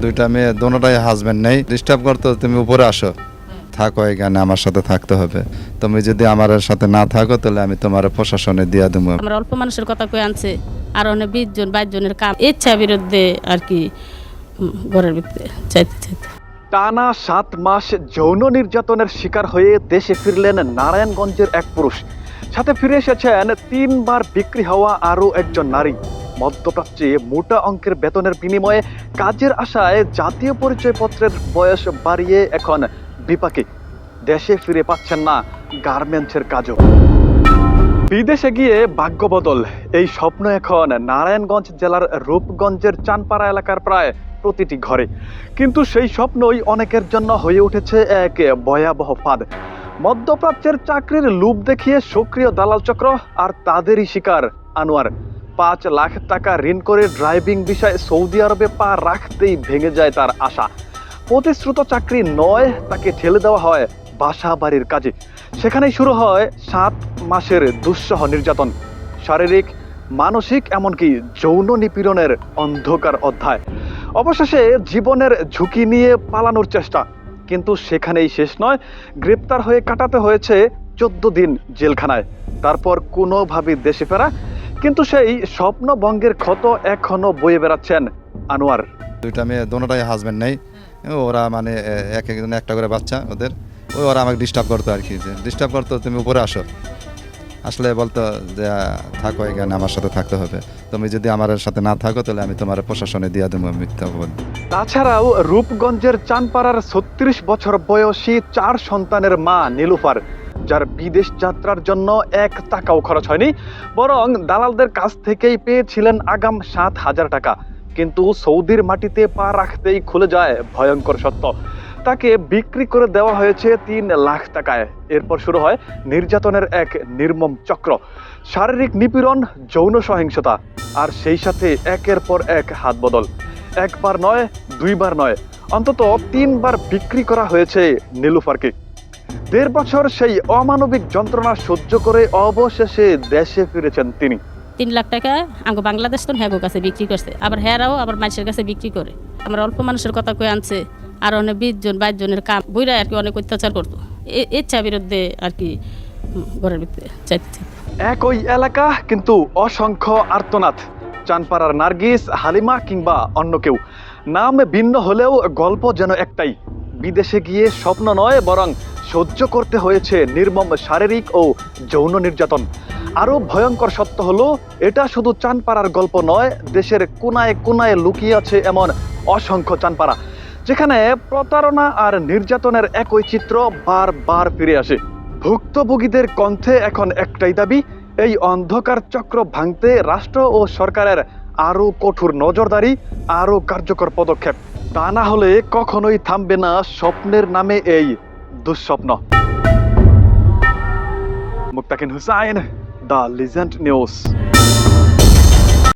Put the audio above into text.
দুইটা মেয়ে, দোনোটাই হাজবেন্ড নেই। ডিস্টার্ব করতো, তুমি উপরে আসো, থাকো এখানে, আমার সাথে থাকতে হবে। তুমি যদি আমার সাথে না থাকো তাহলে আমি তোমার প্রশাসনে দিয়া দেবো। আমরা অল্প মানুষের কথা কই আনছে, আর অনেক 20 জন 22 জনের কাম ইচ্ছা বিরুদ্ধে আর কি ঘরের ভিতরে চাইতে টানা 7 মাস যৌন নির্যাতনের শিকার হয়ে দেশে ফিরলেন নারায়ণগঞ্জের এক পুরুষ। সাথে ফিরে এসেছেন 3 বার বিক্রি হওয়া আরও একজন নারী। মধ্যপ্রাচ্যে মোটা অঙ্কের বেতনের বিনিময়ে কাজের আশায় জাতীয় পরিচয়পত্রের বয়স বাড়িয়ে এখন বিপাকে। দেশে ফিরে পাচ্ছেন না গার্মেন্টসের কাজও। বিদেশে গিয়ে ভাগ্য বদল, এই স্বপ্ন এখন নারায়ণগঞ্জ জেলার রূপগঞ্জের চানপাড়া এলাকার প্রায় প্রতিটি ঘরে। কিন্তু সেই স্বপ্নই অনেকের জন্য হয়ে উঠেছে এক ভয়াবহ ফাঁদ। মধ্যপ্রাচ্যের চাকরির লোভ দেখিয়ে সক্রিয় দালাল চক্র, আর তাদেরই শিকার আনোয়ার। 5 লাখ টাকা ঋণ করে ড্রাইভিং ভিসায় সৌদি আরবে পা রাখতেই ভেঙে যায় তার আশা। প্রতিশ্রুত চাকরি নয়, তাকে ঠেলে দেওয়া হয় বাসা বাড়ির কাজে। সেখানেই শুরু হয় 7 মাসের দুঃসহ নির্যাতন, শারীরিক, মানসিক, এমনকি যৌন নিপীড়নের অন্ধকার অধ্যায়। অবশেষে জীবনের ঝুঁকি নিয়ে পালানোর চেষ্টা, কিন্তু সেখানেই শেষ নয়। গ্রেপ্তার হয়ে কাটাতে হয়েছে 14 দিন জেলখানায়, তারপর কোনোভাবে দেশে ফেরা। কিন্তু সেই স্বপ্নভঙ্গের ক্ষত এখনো বয়ে বেড়াচ্ছেন আনোয়ার। দুইটা মেয়ে, দোনোটাই হাজবেন্ড নেই। ওরা মানে এক একজন একটা করে বাচ্চা ওদের। ওরা আমাকে ডিস্টার্ব করতো আর কি, যে ডিস্টার্ব করতো, তুমি উপরে আসো। আসলে বলতো যে থাকো এখানে, আমার সাথে থাকতে হবে। তুমি যদি আমার সাথে না থাকো তাহলে আমি তোমার প্রশাসনে দিয়া দেবো। মিথ্যা বলবো। তাছাড়াও রূপগঞ্জের চানপাড়ার 36 বছর বয়সী 4 সন্তানের মা নীলুফার, যার বিদেশ যাত্রার জন্য 1 টাকাও খরচ হয়নি, বরং দালালদের কাছ থেকেই পেয়েছিলেন আগাম 7,000 টাকা। কিন্তু সৌদির মাটিতে পা রাখতেই খুলে যায় ভয়ঙ্কর সত্য। তাকে বিক্রি করে দেওয়া হয়েছে 3 লাখ টাকায়। এরপর শুরু হয় নির্যাতনের এক নির্মম চক্র, শারীরিক নিপীড়ন, যৌন সহিংসতা, আর সেই সাথে একের পর এক হাত বদল। 1 বার নয়, 2 বার নয়, অন্তত 3 বার বিক্রি করা হয়েছে নীলুফারকে। 1.5 বছর সেই অমানবিক যন্ত্রণা সহ্য করে অবশেষে দেশে ফিরেছেন তিনি। 3 লাখ টাকা আঙ্গো বাংলাদেশ তো হ্যাগো কাছে বিক্রি করছে, আবার হেরাও আবার মানুষের কাছে বিক্রি করে। আমরা অল্প মানুষের কথা কই আনছে, আর অনেক 20 জন 22 জনের কাম বইরা আর কি অনেক অত্যাচার করতো। ইচ্ছা বিরুদ্ধে আর কি ঘরের ভিতরে চাইতে একই এলাকা, কিন্তু অসংখ্য আর্তনাদ। চানপাড়ার নার্গিস, হালিমা কিংবা অন্য কেউ, নাম ভিন্ন হলেও গল্প যেন একটাই। বিদেশে গিয়ে স্বপ্ন নয়, বরং সহ্য করতে হয়েছে নির্মম শারীরিক ও যৌন নির্যাতন। আরও ভয়ঙ্কর সত্য হলো, এটা শুধু চানপাড়ার গল্প নয়, দেশের কোনায় কোনায় লুকিয়ে আছে এমন অসংখ্য চানপাড়া, যেখানে প্রতারণা আর নির্যাতনের একই চিত্র বারবার ফিরে আসে। ভুক্তভোগীদের কণ্ঠে এখন একটাই দাবি, এই অন্ধকার চক্র ভাঙতে রাষ্ট্র ও সরকারের আরও কঠোর নজরদারি, আরও কার্যকর পদক্ষেপ। তা না হলে কখনোই থামবে না স্বপ্নের নামে এই দুঃস্বপ্ন। মুক্তাকিন হুসাইন, দ্য লিজেন্ড নিউজ।